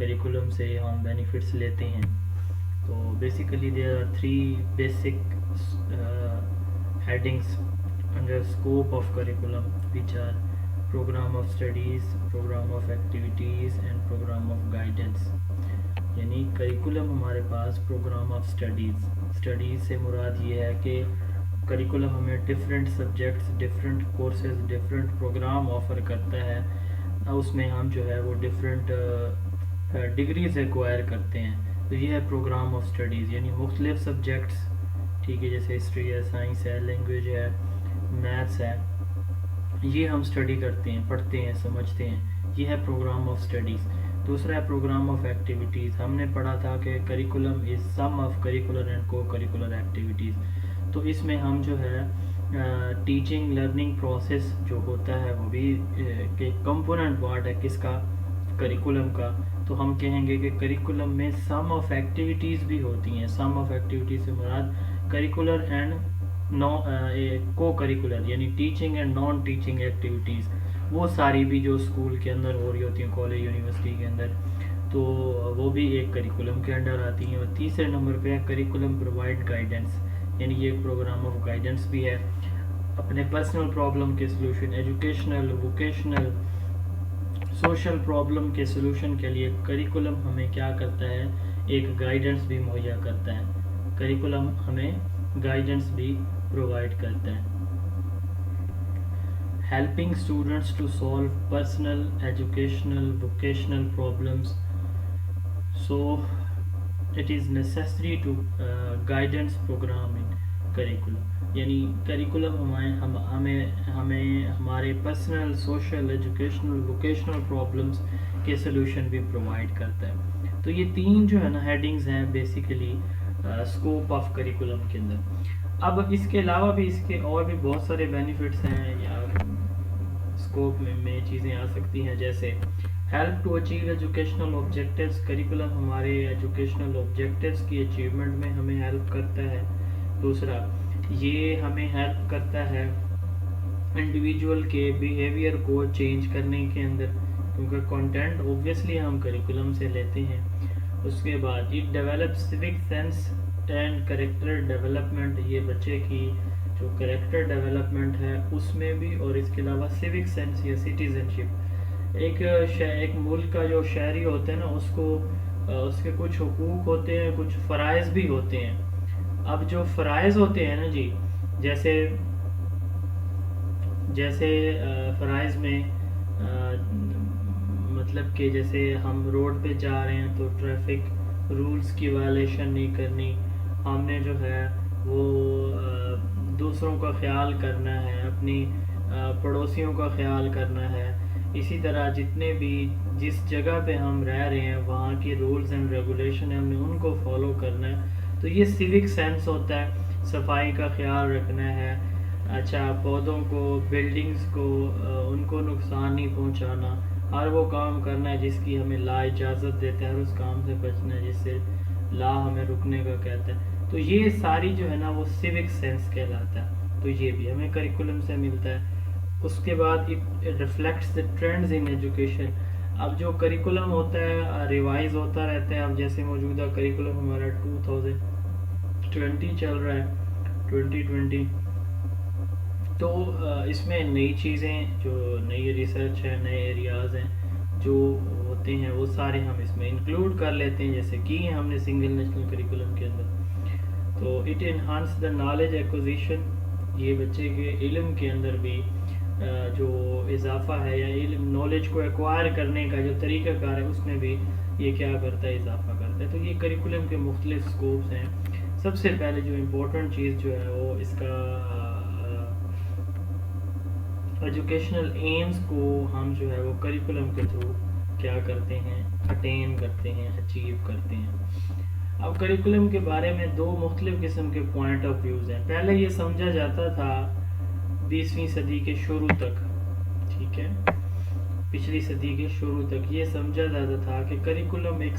Curriculum से हम benefits लेते हैं। तो basically there are 3 basic headings under scope of curriculum, which are program of studies, program of activities and program of guidance। यानी curriculum हमारे पास programme of studies से मुराद ये है कि करिकुलम हमें different subjects, different courses, different program offer करता है। उसमें हम जो है वो डिफरेंट डिग्रीज एक्वायर करते हैं। तो ये है प्रोग्राम ऑफ स्टडीज़, यानी मुख्तलिफ सब्जेक्ट्स, ठीक है, जैसे हिस्ट्री है, साइंस है, लैंग्वेज है, मैथ्स है, ये हम स्टडी करते हैं, पढ़ते हैं, समझते हैं। ये है प्रोग्राम ऑफ स्टडीज़। दूसरा है प्रोग्राम ऑफ एक्टिविटीज़। हमने पढ़ा था कि curriculum is sum of curricular and co-curricular activities. तो इसमें हम जो है टीचिंग लर्निंग प्रोसेस जो होता है वो भी के कंपोनेंट पार्ट है किसका, करिकुलम का। तो हम कहेंगे कि करिकुलम में सम ऑफ एक्टिविटीज़ भी होती हैं। सम ऑफ एक्टिविटीज़ से मुराद करिकुलर एंड को करिकुलर, यानी teaching and non teaching activities, वो सारी भी जो स्कूल के अंदर हो रही होती हैं, कॉलेज यूनिवर्सिटी के अंदर, तो वो भी एक करिकुलम के अंडर आती हैं। और तीसरे नंबर पे है करिकुलम प्रोवाइड गाइडेंस, यानी ये एक प्रोग्राम ऑफ गाइडेंस भी है। अपने पर्सनल प्रॉब्लम के solution, educational, vocational, social problem के सलूशन के लिए करिकुलम हमें क्या करता है, एक गाइडेंस भी मुहैया करता है। करिकुलम हमें गाइडेंस भी प्रोवाइड करता है। helping students to solve personal, educational, vocational problems. So it is necessary to guidance program in curriculum, यानी करिकुलम हमें हमारे personal, social, educational, vocational problems के सलूशन भी प्रोवाइड करता है। तो ये 3 जो है ना हेडिंग्स हैं बेसिकली स्कोप ऑफ करिकुलम के अंदर। अब इसके अलावा भी इसके और भी बहुत सारे बेनिफिट्स हैं या स्कोप में चीज़ें आ सकती हैं, जैसे help to achieve educational objectives. Curriculum हमारे एजुकेशनल ऑब्जेक्टिव्स की अचीवमेंट में हमें हेल्प करता है। दूसरा, ये हमें हेल्प करता है इंडिविजुअल के बिहेवियर को चेंज करने के अंदर, क्योंकि कंटेंट ऑब्वियसली हम करिकुलम से लेते हैं। उसके बाद it develop civic sense and character development, ये बच्चे की जो कैरेक्टर डेवलपमेंट है उसमें भी, और इसके अलावा सिविक सेंस या सिटीजनशिप। एक मुल्क का जो शहरी होता है ना, उसके कुछ हुकूक होते हैं, कुछ फ़राइज़ भी होते हैं। अब जो फ़राइज़ होते हैं ना जी, जैसे फ़राइज़ में मतलब कि जैसे हम रोड पे जा रहे हैं तो ट्रैफिक रूल्स की वायलेशन नहीं करनी, हमने जो है वो दूसरों का ख्याल करना है, अपनी पड़ोसियों का ख्याल करना है। इसी तरह जितने भी जिस जगह पे हम रह रहे हैं वहाँ की रूल्स एंड रेगुलेशन है, हमने उनको फॉलो करना है। तो ये सिविक सेंस होता है। सफाई का ख्याल रखना है, अच्छा पौधों को, बिल्डिंग्स को, उनको नुकसान नहीं पहुँचाना, हर वो काम करना है जिसकी हमें ला इजाज़त देता है, उस काम से बचना है जिससे ला हमें रुकने का कहता है। तो ये सारी जो है ना वो सिविक सेंस कहलाता है। तो ये भी हमें करिकुलम से मिलता है। उसके बाद it reflects the trends in education. अब जो करिकुलम होता है रिवाइज होता रहता है। अब जैसे मौजूदा करिकुलम हमारा 2020 चल रहा है, 2020, तो इसमें नई चीज़ें, जो नई रिसर्च है, नए एरियाज़ हैं जो होते हैं, वो सारे हम इसमें इंक्लूड कर लेते हैं, जैसे कि हमने सिंगल नेशनल करिकुलम के अंदर। तो it enhance the knowledge acquisition, ये बच्चे के इल्म के अंदर भी जो इजाफा है या इल्म नॉलेज को एक्वायर करने का जो तरीक़ाकार है उसमें भी ये क्या करता है, इजाफा करता है। तो ये करिकुलम के मुख्तलिफ स्कोप्स हैं। सबसे पहले जो इम्पोर्टेंट चीज़ जो है वो इसका एजुकेशनल एम्स को हम जो है वो करिकुलम के थ्रू क्या करते हैं, अटेन करते हैं, अचीव करते हैं। अब करिकुलम के बारे में 2 मुख्तलिफ किस्म के पॉइंट ऑफ व्यूज़ हैं। पहले ये समझा जाता था 20वीं सदी के शुरू तक, ठीक है, पिछली सदी के शुरू तक ये समझा जाता था कि करिकुलम एक